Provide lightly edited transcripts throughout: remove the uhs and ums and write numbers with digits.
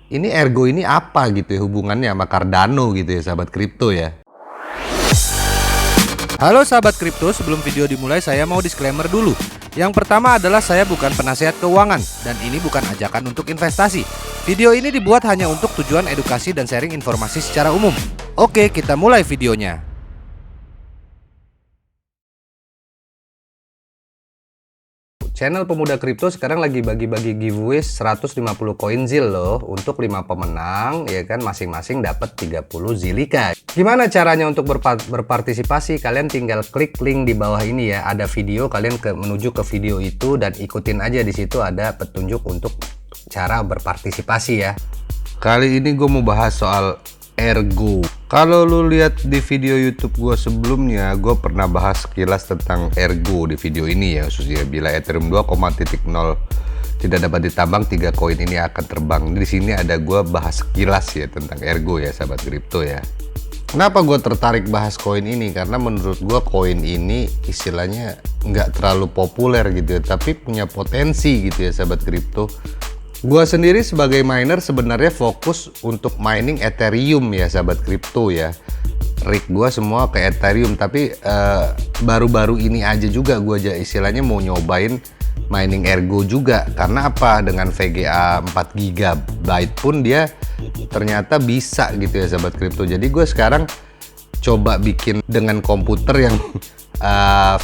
ini Ergo ini apa gitu ya hubungannya sama Cardano gitu ya sahabat kripto ya. Halo sahabat kripto, sebelum video dimulai saya mau disclaimer dulu. Yang pertama adalah saya bukan penasehat keuangan dan ini bukan ajakan untuk investasi. Video ini dibuat hanya untuk tujuan edukasi dan sharing informasi secara umum. Oke, kita mulai videonya. Channel Pemuda Kripto sekarang lagi bagi-bagi giveaway 150 koin ZIL loh untuk 5 pemenang ya kan, masing-masing dapat 30 Zilliqa. Gimana caranya untuk berpartisipasi? Kalian tinggal klik link di bawah ini ya, ada video, kalian menuju ke video itu dan ikutin aja, di situ ada petunjuk untuk cara berpartisipasi ya. Kali ini gue mau bahas soal Ergo. Kalau lu lihat di video YouTube gue sebelumnya, gue pernah bahas sekilas tentang Ergo di video ini ya, khususnya bila Ethereum 2.0 tidak dapat ditambang, 3 koin ini akan terbang. Di sini ada gue bahas sekilas ya tentang Ergo ya sahabat kripto ya. Kenapa gue tertarik bahas koin ini? Karena menurut gue koin ini istilahnya nggak terlalu populer gitu ya, tapi punya potensi gitu ya sahabat kripto. Gua sendiri sebagai miner sebenarnya fokus untuk mining Ethereum ya sahabat kripto ya. Rig gua semua ke Ethereum, tapi baru-baru ini aja juga gua aja istilahnya mau nyobain mining Ergo juga. Karena apa? Dengan VGA 4 GB pun dia ternyata bisa gitu ya sahabat kripto. Jadi gue sekarang coba bikin dengan komputer yang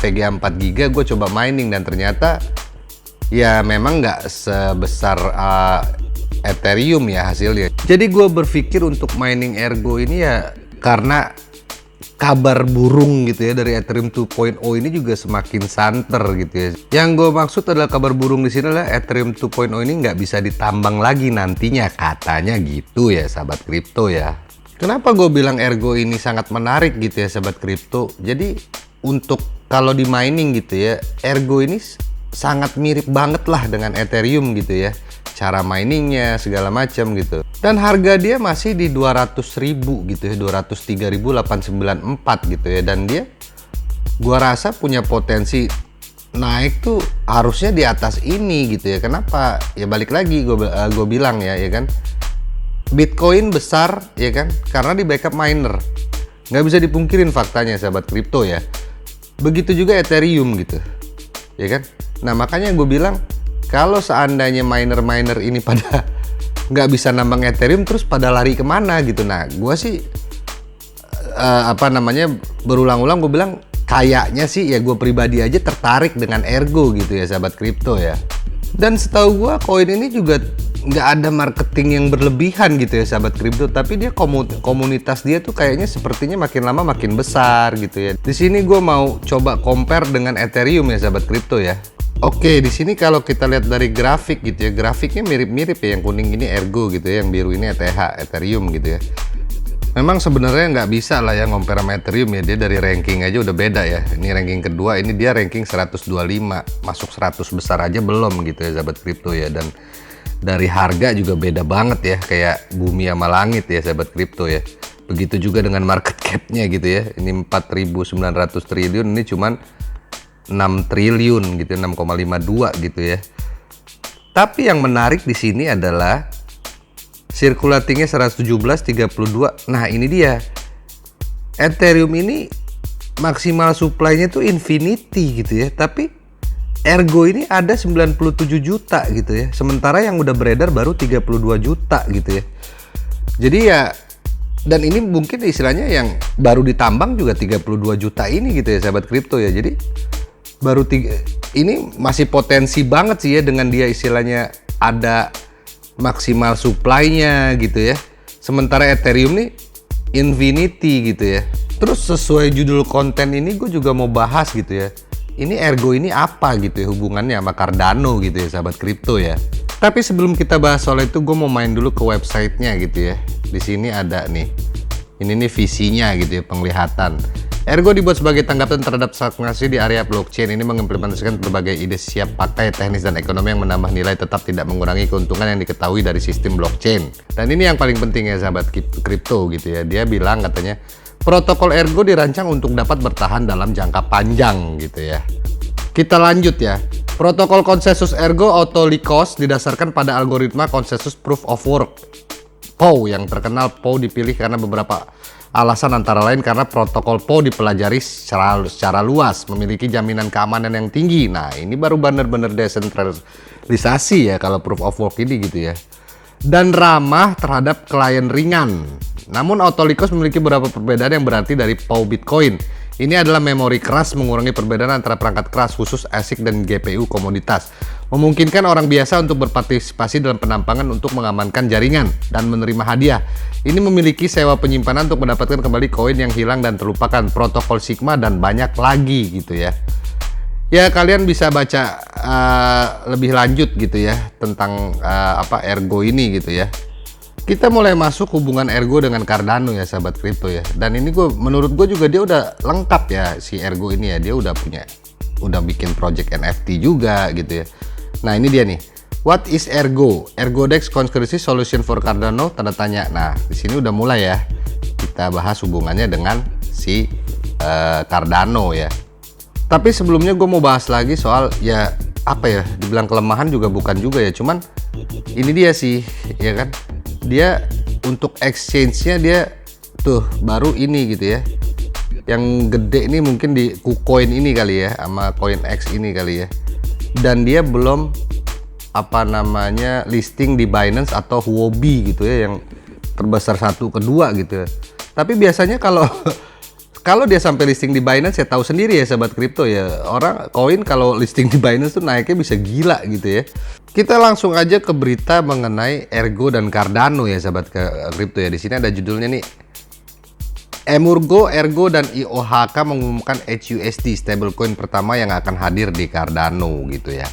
VGA 4 GB, gue coba mining dan ternyata ya memang nggak sebesar Ethereum ya hasilnya. Jadi gue berpikir untuk mining Ergo ini ya karena kabar burung gitu ya dari Ethereum 2.0 ini juga semakin santer gitu ya. Yang gue maksud adalah kabar burung di sini adalah Ethereum 2.0 ini nggak bisa ditambang lagi nantinya, katanya gitu ya sahabat kripto ya. Kenapa gue bilang Ergo ini sangat menarik gitu ya sahabat kripto? Jadi untuk kalau di mining gitu ya, Ergo ini sangat mirip banget lah dengan Ethereum gitu ya, cara miningnya segala macam gitu, dan harga dia masih di 200.000 gitu ya, 203.894 gitu ya, dan dia gua rasa punya potensi naik tuh harusnya di atas ini gitu ya. Kenapa? Ya balik lagi gue bilang ya kan, Bitcoin besar ya kan karena di backup miner, nggak bisa dipungkirin faktanya sahabat kripto ya. Begitu juga Ethereum gitu ya kan. Nah makanya gue bilang kalau seandainya miner-miner ini pada nggak bisa nambang Ethereum terus pada lari kemana gitu. Nah gue sih berulang-ulang gue bilang kayaknya sih ya gue pribadi aja tertarik dengan Ergo gitu ya sahabat kripto ya. Dan setahu gue koin ini juga nggak ada marketing yang berlebihan gitu ya sahabat kripto, tapi dia komunitas dia tuh kayaknya sepertinya makin lama makin besar gitu ya. Di sini gue mau coba compare dengan Ethereum ya sahabat kripto ya. Oke, di sini kalau kita lihat dari grafik gitu ya, grafiknya mirip-mirip ya, yang kuning ini Ergo gitu ya, yang biru ini Ethereum gitu ya. Memang sebenarnya nggak bisa lah ya compare sama Ethereum ya, dia dari ranking aja udah beda ya. Ini ranking kedua, ini dia ranking 125, masuk 100 besar aja belum gitu ya sahabat kripto ya. Dan dari harga juga beda banget ya, kayak bumi sama langit ya sahabat kripto ya. Begitu juga dengan market cap-nya gitu ya. Ini 4.900 triliun, ini cuman 6 triliun gitu, 6,52 gitu ya. Tapi yang menarik di sini adalah circulatingnya 117.32. Nah ini dia, Ethereum ini maksimal supply-nya tuh infinity gitu ya, tapi Ergo ini ada 97 juta gitu ya, sementara yang udah beredar baru 32 juta gitu ya. Jadi ya, dan ini mungkin istilahnya yang baru ditambang juga 32 juta ini gitu ya sahabat kripto ya. Jadi baru ini masih potensi banget sih ya, dengan dia istilahnya ada maksimal supply-nya gitu ya. Sementara Ethereum nih infinity gitu ya. Terus sesuai judul konten ini gue juga mau bahas gitu ya, ini Ergo ini apa gitu ya hubungannya sama Cardano gitu ya sahabat kripto ya. Tapi sebelum kita bahas soal itu, gue mau main dulu ke websitenya gitu ya. Di sini ada nih, ini nih visinya gitu ya, penglihatan. Ergo dibuat sebagai tanggapan terhadap stagnasi di area blockchain. Ini mengimplementasikan berbagai ide siap pakai teknis dan ekonomi yang menambah nilai tetap tidak mengurangi keuntungan yang diketahui dari sistem blockchain. Dan ini yang paling penting ya sahabat kripto gitu ya. Dia bilang katanya protokol Ergo dirancang untuk dapat bertahan dalam jangka panjang gitu ya. Kita lanjut ya. Protokol konsensus Ergo Autolycos didasarkan pada algoritma konsensus proof of work. POW yang terkenal. POW dipilih karena beberapa alasan, antara lain karena protokol POW dipelajari secara luas, memiliki jaminan keamanan yang tinggi. Nah, ini baru benar-benar desentralisasi ya kalau proof of work ini gitu ya. Dan ramah terhadap klien ringan. Namun Autolycos memiliki beberapa perbedaan yang berarti dari POW Bitcoin. Ini adalah memori keras, mengurangi perbedaan antara perangkat keras khusus ASIC dan GPU komoditas. Memungkinkan orang biasa untuk berpartisipasi dalam penampangan untuk mengamankan jaringan dan menerima hadiah. Ini memiliki sewa penyimpanan untuk mendapatkan kembali koin yang hilang dan terlupakan, protokol Sigma, dan banyak lagi gitu ya. Ya, kalian bisa baca lebih lanjut gitu ya tentang Ergo ini gitu ya. Kita mulai masuk hubungan Ergo dengan Cardano ya sahabat kripto ya. Dan ini menurut gue juga dia udah lengkap ya si Ergo ini ya. Dia udah bikin project NFT juga gitu ya. Nah, ini dia nih. What is Ergo? ErgoDex Conspiracy Solution for Cardano, tanda tanya. Nah, di sini udah mulai ya. Kita bahas hubungannya dengan si Cardano ya. Tapi sebelumnya gue mau bahas lagi soal ya dibilang kelemahan juga bukan juga ya. Cuman ini dia sih ya kan. Dia untuk exchange-nya dia tuh baru ini gitu ya. Yang gede ini mungkin di KuCoin ini kali ya, sama CoinEx ini kali ya. Dan dia belum listing di Binance atau Huobi gitu ya, yang terbesar 1 kedua gitu ya. Tapi biasanya kalau dia sampai listing di Binance, ya tahu sendiri ya sahabat kripto ya, orang koin kalau listing di Binance tuh naiknya bisa gila gitu ya. Kita langsung aja ke berita mengenai Ergo dan Cardano ya sahabat kripto ya. Di sini ada judulnya nih. Emurgo, Ergo, dan IOHK mengumumkan HUSD stablecoin pertama yang akan hadir di Cardano gitu ya.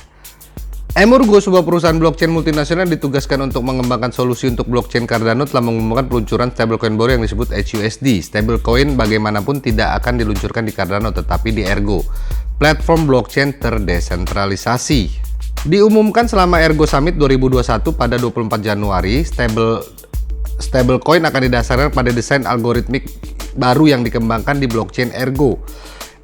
Emurgo, sebuah perusahaan blockchain multinasional ditugaskan untuk mengembangkan solusi untuk blockchain Cardano, telah mengumumkan peluncuran stablecoin baru yang disebut HUSD. Stablecoin bagaimanapun tidak akan diluncurkan di Cardano tetapi di Ergo, platform blockchain terdesentralisasi. Diumumkan selama Ergo Summit 2021 pada 24 Januari, stablecoin akan didasarkan pada desain algoritmik baru yang dikembangkan di blockchain Ergo.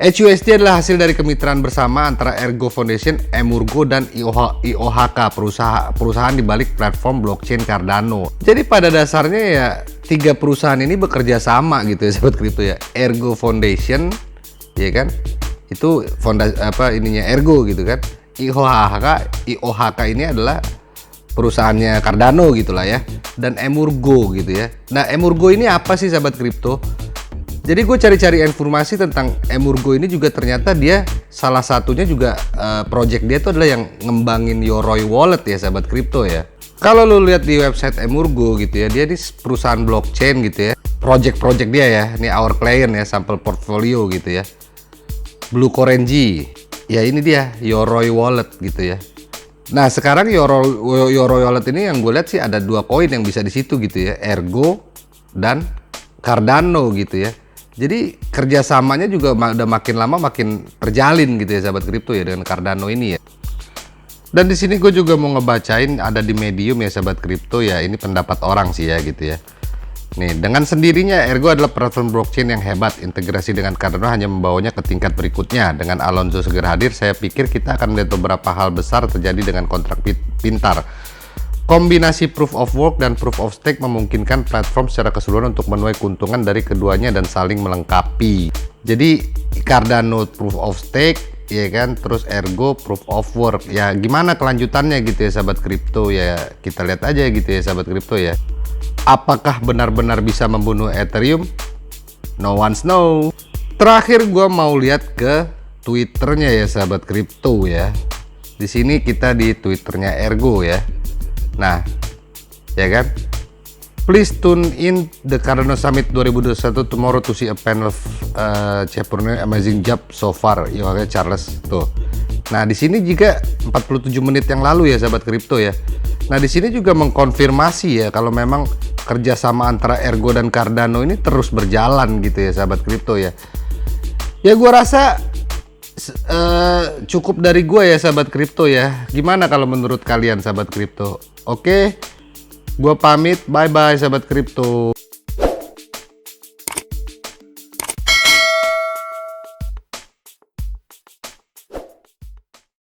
HUSD adalah hasil dari kemitraan bersama antara Ergo Foundation, Emurgo, dan IOHK, perusahaan di balik platform blockchain Cardano. Jadi pada dasarnya ya 3 perusahaan ini bekerja sama gitu ya sahabat kripto ya. Ergo Foundation ya kan, itu Ergo gitu kan. IOHK ini adalah perusahaannya Cardano gitulah ya, dan Emurgo gitu ya. Nah, Emurgo ini apa sih sahabat kripto? Jadi gue cari-cari informasi tentang Emurgo ini juga, ternyata dia salah satunya juga project dia itu adalah yang ngembangin Yoroi Wallet ya sahabat kripto ya. Kalau lo lihat di website Emurgo gitu ya, dia di perusahaan blockchain gitu ya. Project dia ya, ini our client ya, sampel portfolio gitu ya. Blue Currency, ya ini dia Yoroi Wallet gitu ya. Nah, sekarang Yoroi Wallet ini yang gue lihat sih ada 2 koin yang bisa di situ gitu ya, Ergo dan Cardano gitu ya. Jadi kerjasamanya juga udah makin lama makin terjalin gitu ya sahabat kripto ya dengan Cardano ini ya. Dan di sini gue juga mau ngebacain, ada di Medium ya sahabat kripto ya, ini pendapat orang sih ya gitu ya. Nih, dengan sendirinya Ergo adalah platform blockchain yang hebat. Integrasi dengan Cardano hanya membawanya ke tingkat berikutnya. Dengan Alonzo segera hadir, saya pikir kita akan melihat beberapa hal besar terjadi dengan kontrak pintar. Kombinasi proof of work dan proof of stake memungkinkan platform secara keseluruhan untuk menuai keuntungan dari keduanya dan saling melengkapi. Jadi Cardano proof of stake ya kan, terus Ergo proof of work. Ya gimana kelanjutannya gitu ya sahabat kripto ya, kita lihat aja gitu ya sahabat kripto ya. Apakah benar-benar bisa membunuh Ethereum? No one knows. Terakhir gua mau lihat ke Twitternya ya sahabat kripto ya. Di sini kita di Twitternya Ergo ya. Nah, ya kan? Please tune in the Cardano Summit 2021 tomorrow to see a panel of Chapurnya amazing job so far. Yoga Charles tuh. Nah, di sini juga 47 menit yang lalu ya sahabat kripto ya. Nah, di sini juga mengkonfirmasi ya kalau memang kerjasama antara Ergo dan Cardano ini terus berjalan gitu ya sahabat kripto ya. Ya gua rasa cukup dari gua ya sahabat kripto ya. Gimana kalau menurut kalian sahabat kripto? Oke, gua pamit, bye bye sahabat kripto.